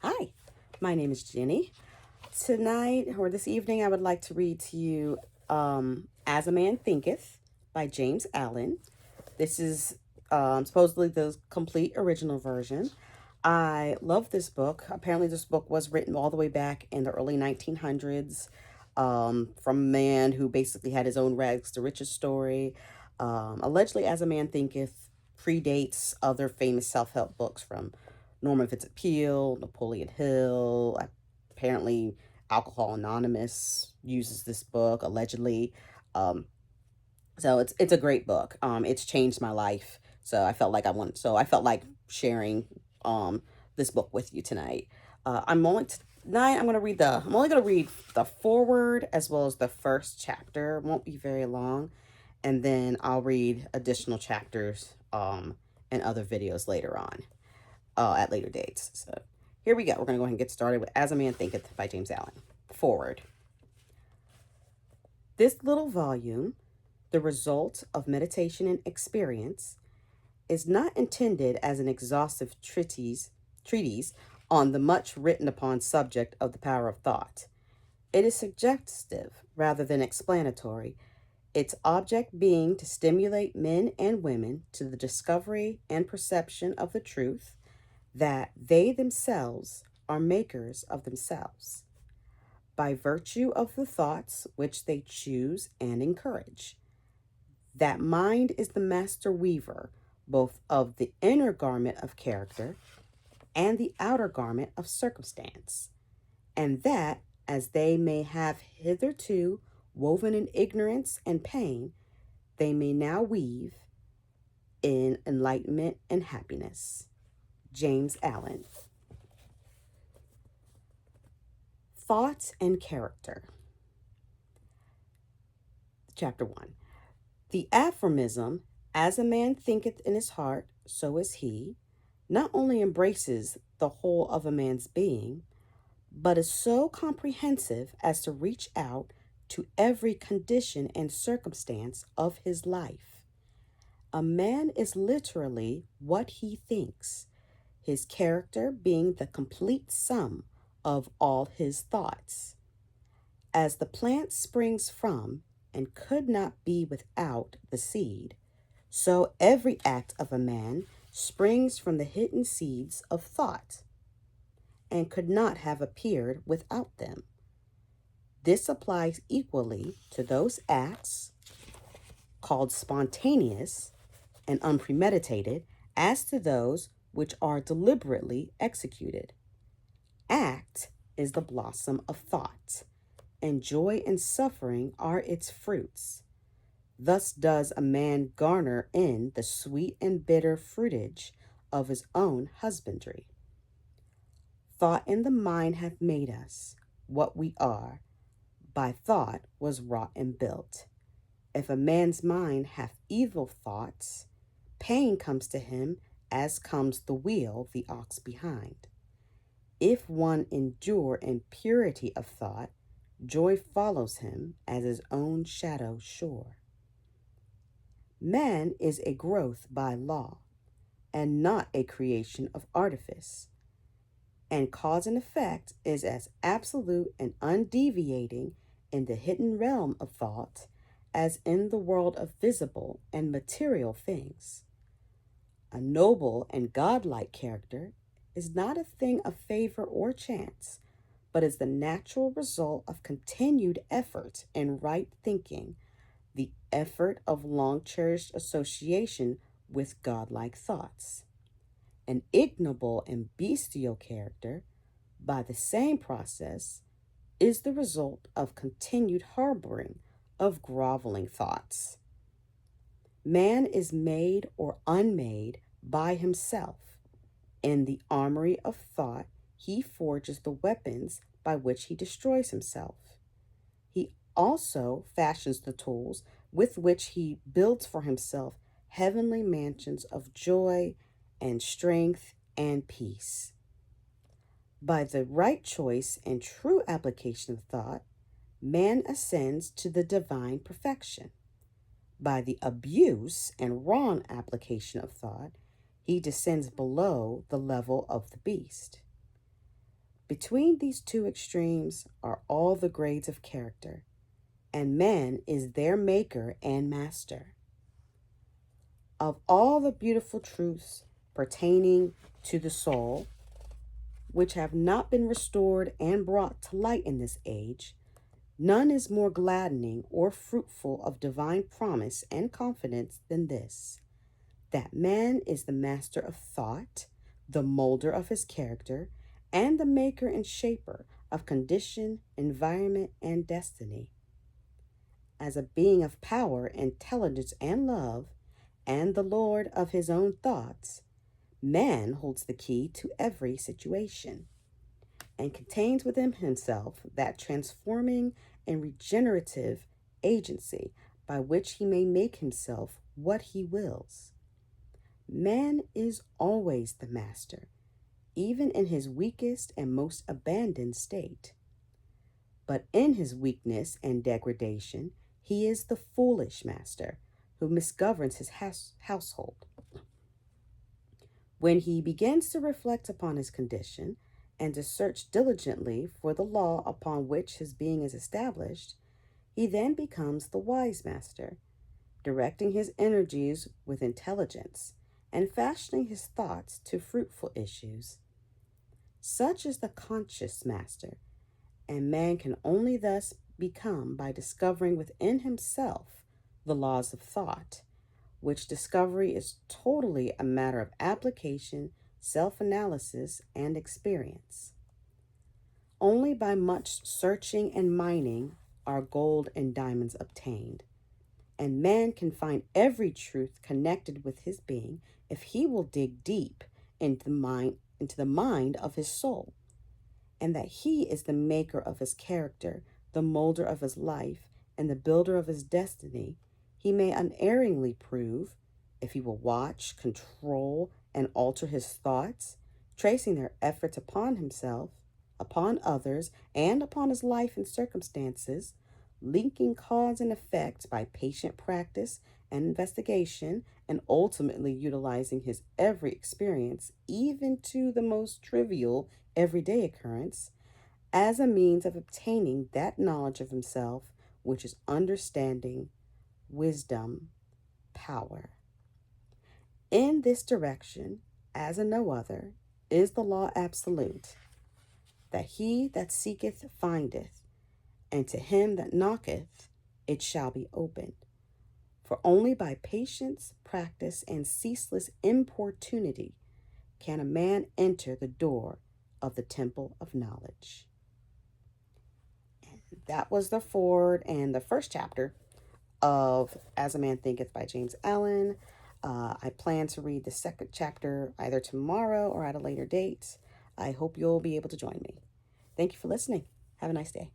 Hi, my name is Jenny. Tonight or this evening, I would like to read to you As a Man Thinketh by James Allen. This is supposedly the complete original version. I love this book. Apparently, this book was written all the way back in the early 1900s from a man who basically had his own rags to riches story. Allegedly, As a Man Thinketh predates other famous self help books from Norman Fitzgerald, Napoleon Hill. Apparently, Alcohol Anonymous uses this book allegedly. Um, so it's a great book. It's changed my life. So I felt like sharing this book with you tonight. Tonight I'm only gonna read the foreword as well as the first chapter. It won't be very long, and then I'll read additional chapters and other videos later on at later dates. So here we go. We're gonna go ahead and get started with As a Man Thinketh by James Allen. Forward. This little volume, the result of meditation and experience, is not intended as an exhaustive treatise on the much written upon subject of the power of thought. It is suggestive rather than explanatory, its object being to stimulate men and women to the discovery and perception of the truth that they themselves are makers of themselves, by virtue of the thoughts which they choose and encourage. That mind is the master weaver both of the inner garment of character and the outer garment of circumstance, and that, as they may have hitherto woven in ignorance and pain, they may now weave in enlightenment and happiness. James Allen. Thoughts and character. Chapter 1. The aphorism, as a man thinketh in his heart, so is he, not only embraces the whole of a man's being, but is so comprehensive as to reach out to every condition and circumstance of his life. A man is literally what he thinks, his character being the complete sum of all his thoughts. As the plant springs from and could not be without the seed, so every act of a man springs from the hidden seeds of thought and could not have appeared without them. This applies equally to those acts called spontaneous and unpremeditated as to those which are deliberately executed. Act is the blossom of thought, and joy and suffering are its fruits. Thus does a man garner in the sweet and bitter fruitage of his own husbandry. Thought in the mind hath made us what we are, by thought was wrought and built. If a man's mind hath evil thoughts, pain comes to him as comes the wheel the ox behind. If one endure in purity of thought, joy follows him as his own shadow sure. Man is a growth by law, and not a creation of artifice, and cause and effect is as absolute and undeviating in the hidden realm of thought as in the world of visible and material things. A noble and godlike character is not a thing of favor or chance, but is the natural result of continued effort in right thinking, the effort of long cherished association with godlike thoughts. An ignoble and bestial character, by the same process, is the result of continued harboring of groveling thoughts. Man is made or unmade by himself. In the armory of thought, he forges the weapons by which he destroys himself. He also fashions the tools with which he builds for himself heavenly mansions of joy and strength and peace. By the right choice and true application of thought, man ascends to the divine perfection. By the abuse and wrong application of thought, he descends below the level of the beast. Between these two extremes are all the grades of character, and man is their maker and master. Of all the beautiful truths pertaining to the soul, which have not been restored and brought to light in this age, none is more gladdening or fruitful of divine promise and confidence than this, that man is the master of thought, the molder of his character, and the maker and shaper of condition, environment, and destiny. As a being of power, intelligence, and love, and the Lord of his own thoughts, man holds the key to every situation and contains within himself that transforming and regenerative agency by which he may make himself what he wills. Man is always the master, even in his weakest and most abandoned state. But in his weakness and degradation, he is the foolish master who misgoverns his household. When he begins to reflect upon his condition and to search diligently for the law upon which his being is established, he then becomes the wise master, directing his energies with intelligence and fashioning his thoughts to fruitful issues. Such is the conscious master, and man can only thus become by discovering within himself the laws of thought, which discovery is totally a matter of application, self-analysis, and experience. Only by much searching and mining are gold and diamonds obtained, and man can find every truth connected with his being if he will dig deep into the mind of his soul, and that he is the maker of his character, the molder of his life, and the builder of his destiny, he may unerringly prove, if he will watch, control, and alter his thoughts, tracing their efforts upon himself, upon others, and upon his life and circumstances, linking cause and effect by patient practice and investigation, and ultimately utilizing his every experience, even to the most trivial everyday occurrence, as a means of obtaining that knowledge of himself which is understanding, wisdom, power. In this direction, as in no other, is the law absolute, that he that seeketh findeth, and to him that knocketh it shall be opened. For only by patience, practice, and ceaseless importunity can a man enter the door of the temple of knowledge. And that was the foreword and the first chapter of As a Man Thinketh by James Allen. I plan to read the second chapter either tomorrow or at a later date. I hope you'll be able to join me. Thank you for listening. Have a nice day.